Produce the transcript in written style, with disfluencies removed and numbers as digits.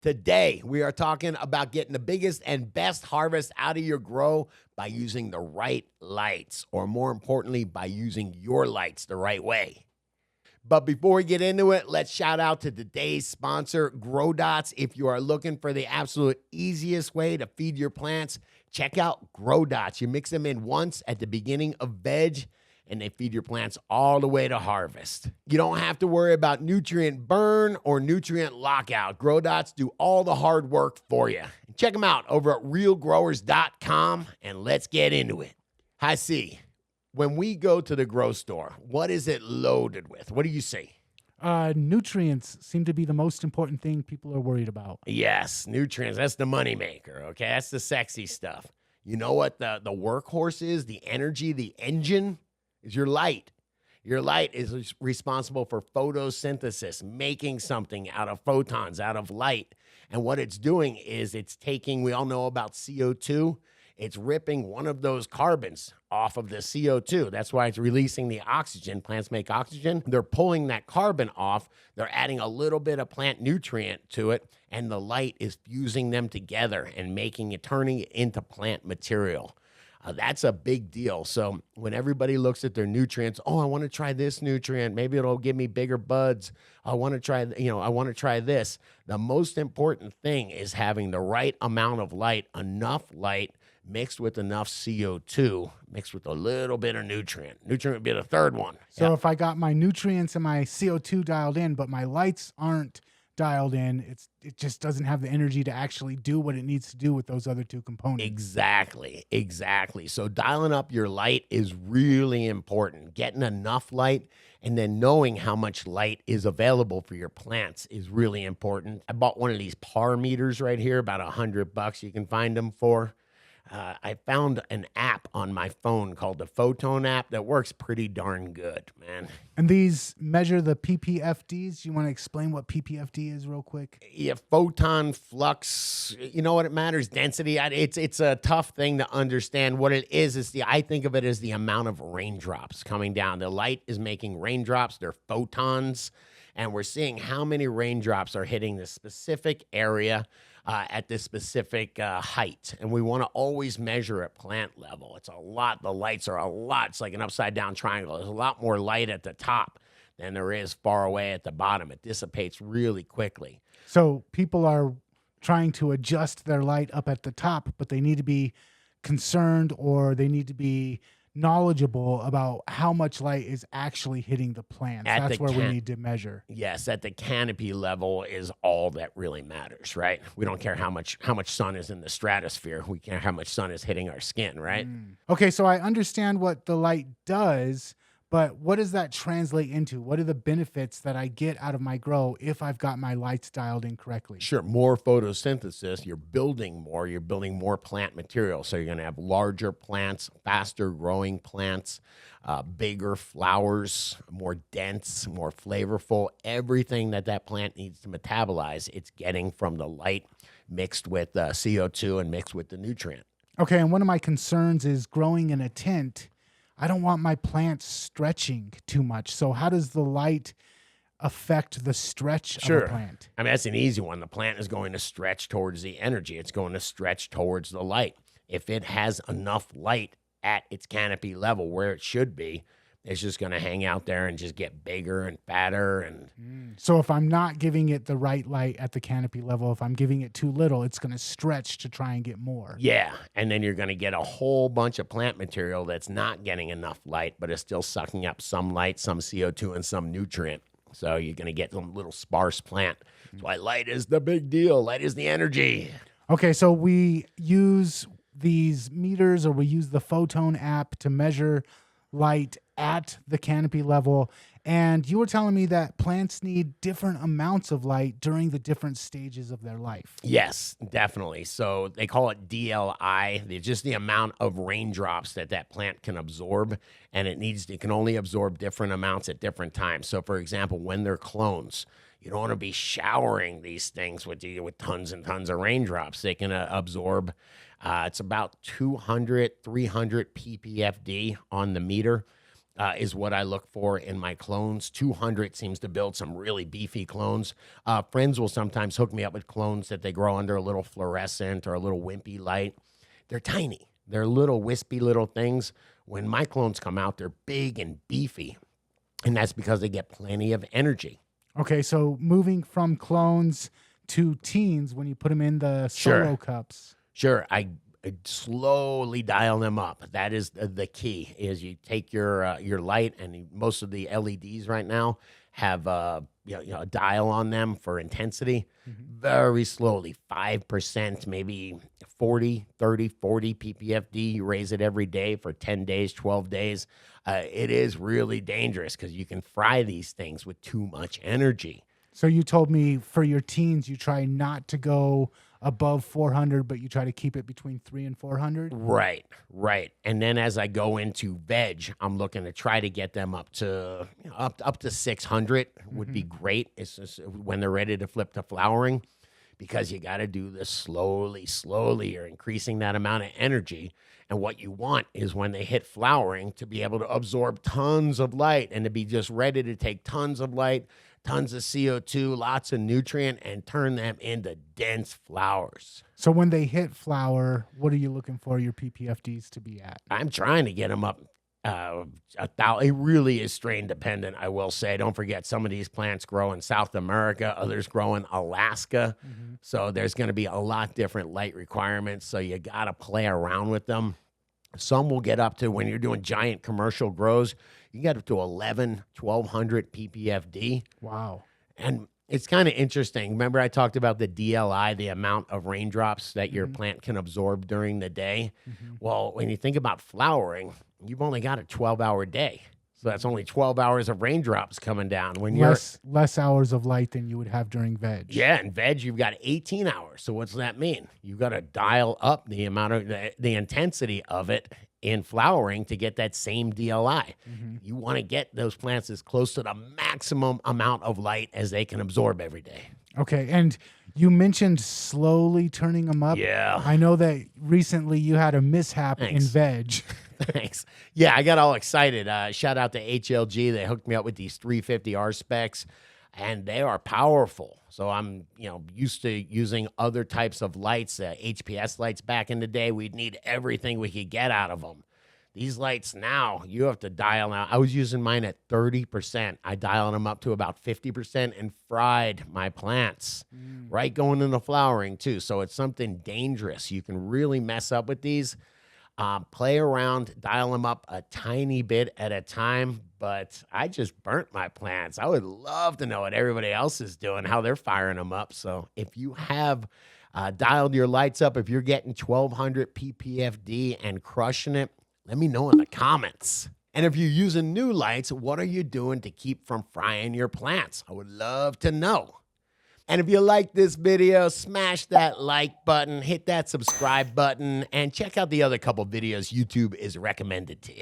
Today, we are talking about getting the biggest and best harvest out of your grow by using the right lights, or more importantly, by using your lights the right way. But before we get into it, let's shout out to today's sponsor, Grow Dots. If you are looking for the absolute easiest way to feed your plants, check out Grow Dots. You mix them in once at the beginning of veg, and they feed your plants all the way to harvest. You don't have to worry about nutrient burn or nutrient lockout. Grow Dots do all the hard work for you. Check them out over at realgrowers.com, and let's get into it. Hi, C. When we go to the grow store, what is it loaded with? What do you see? Nutrients seem to be the most important thing people are worried about. Yes, nutrients. That's the moneymaker, okay? That's the sexy stuff. You know what the workhorse is? The energy, the engine is your light. Your light is responsible for photosynthesis, making something out of photons, out of light. And what it's doing is it's taking, we all know about CO2. It's ripping one of those carbons off of the CO2. That's why it's releasing the oxygen. Plants make oxygen. They're pulling that carbon off. They're adding a little bit of plant nutrient to it, and the light is fusing them together and making it, turning it into plant material. That's a big deal. So when everybody looks at their nutrients, oh, I want to try this nutrient. Maybe it'll give me bigger buds. I want to try, I want to try this. The most important thing is having the right amount of light, enough light, mixed with enough CO2, mixed with a little bit of nutrient. Nutrient would be the third one. So if I got my nutrients and my CO2 dialed in, but my lights aren't dialed in, it just doesn't have the energy to actually do what it needs to do with those other two components. Exactly. So dialing up your light is really important. Getting enough light and then knowing how much light is available for your plants is really important. I bought one of these PAR meters right here, about $100 you can find them for. I found an app on my phone called the Photon app that works pretty darn good, man. And these measure the PPFDs. You want to explain what PPFD is real quick? Yeah, photon flux, you know what it matters? Density. It's a tough thing to understand. What it is I think of it as the amount of raindrops coming down. The light is making raindrops. They're photons. And we're seeing how many raindrops are hitting this specific area at this specific height. And we want to always measure at plant level. It's a lot. The lights are a lot. It's like an upside down triangle. There's a lot more light at the top than there is far away at the bottom. It dissipates really quickly. So people are trying to adjust their light up at the top, but they need to be concerned, or they need to be knowledgeable about how much light is actually hitting the plants. That's where we need to measure. Yes, at the canopy level is all that really matters, right? We don't care how much sun is in the stratosphere. We care how much sun is hitting our skin, right? Okay, so I understand what the light does, but what does that translate into? What are the benefits that I get out of my grow if I've got my lights dialed in correctly? Sure, more photosynthesis, you're building more plant material. So you're going to have larger plants, faster growing plants, bigger flowers, more dense, more flavorful. Everything that plant needs to metabolize, it's getting from the light mixed with CO2 and mixed with the nutrient. Okay, and one of my concerns is growing in a tent. I don't want my plants stretching too much. So how does the light affect the stretch of a plant? I mean, that's an easy one. The plant is going to stretch towards the energy. It's going to stretch towards the light. If it has enough light at its canopy level where it should be, it's just going to hang out there and just get bigger and fatter. And So if I'm not giving it the right light at the canopy level, if I'm giving it too little, it's going to stretch to try and get more. Yeah, and then you're going to get a whole bunch of plant material that's not getting enough light, but is still sucking up some light, some CO2, and some nutrient. So you're going to get some little sparse plant. That's why light is the big deal. Light is the energy. Okay, so we use these meters, or we use the Photon app to measure light at the canopy level. And you were telling me that plants need different amounts of light during the different stages of their life. Yes, definitely. So they call it DLI. It's just the amount of raindrops that plant can absorb, and it can only absorb different amounts at different times. So for example, when they're clones, you don't want to be showering these things with tons and tons of raindrops. They can absorb, it's about 200, 300 ppfd on the meter. is what I look for in my clones. 200 seems to build some really beefy clones. Friends will sometimes hook me up with clones that they grow under a little fluorescent or a little wimpy light. They're tiny. They're little wispy little things. When my clones come out, they're big and beefy. And that's because they get plenty of energy. Okay, so moving from clones to teens, when you put them in the solo cups. Sure, I slowly dial them up. That is the key. Is you take your light, and most of the LEDs right now have a dial on them for intensity. Very slowly, 5%, maybe 40, 30, 40 ppfd. You raise it every day for 10 days, 12 days. It is really dangerous because you can fry these things with too much energy. So you told me for your teens, you try not to go above 400, but you try to keep it between 300 and 400? Right. And then as I go into veg, I'm looking to try to get them up to 600 would be great. It's just when they're ready to flip to flowering, because you got to do this slowly. You're increasing that amount of energy. And what you want is when they hit flowering to be able to absorb tons of light and to be just ready to take tons of light, tons of CO2, lots of nutrient, and turn them into dense flowers. So when they hit flower, what are you looking for your PPFDs to be at? I'm trying to get them up. It really is strain dependent, I will say. Don't forget, some of these plants grow in South America, others grow in Alaska. So there's going to be a lot different light requirements. So you got to play around with them. Some will get up to, when you're doing giant commercial grows, you can get up to 1,200 ppfd. Wow. And it's kind of interesting. Remember I talked about the DLI, the amount of raindrops that your plant can absorb during the day? Well, when you think about flowering, you've only got a 12-hour day. So that's only 12 hours of raindrops coming down. When less hours of light than you would have during veg. Yeah, in veg, you've got 18 hours. So what's that mean? You've got to dial up the amount of the intensity of it in flowering to get that same DLI. You want to get those plants as close to the maximum amount of light as they can absorb every day. Okay, and you mentioned slowly turning them up. Yeah. I know that recently you had a mishap in veg. Thanks. Yeah, I got all excited. Shout out to HLG. They hooked me up with these 350R specs, and they are powerful. So I'm, used to using other types of lights, HPS lights back in the day. We'd need everything we could get out of them. These lights now, you have to dial out. I was using mine at 30%. I dialed them up to about 50% and fried my plants, right? Going into flowering too. So it's something dangerous. You can really mess up with these. Play around, dial them up a tiny bit at a time, but I just burnt my plants. I would love to know what everybody else is doing, how they're firing them up. So if you have dialed your lights up, if you're getting 1,200 ppfd and crushing it, let me know in the comments. And if you're using new lights, what are you doing to keep from frying your plants? I would love to know. And if you like this video, smash that like button, hit that subscribe button, and check out the other couple videos YouTube is recommended to you.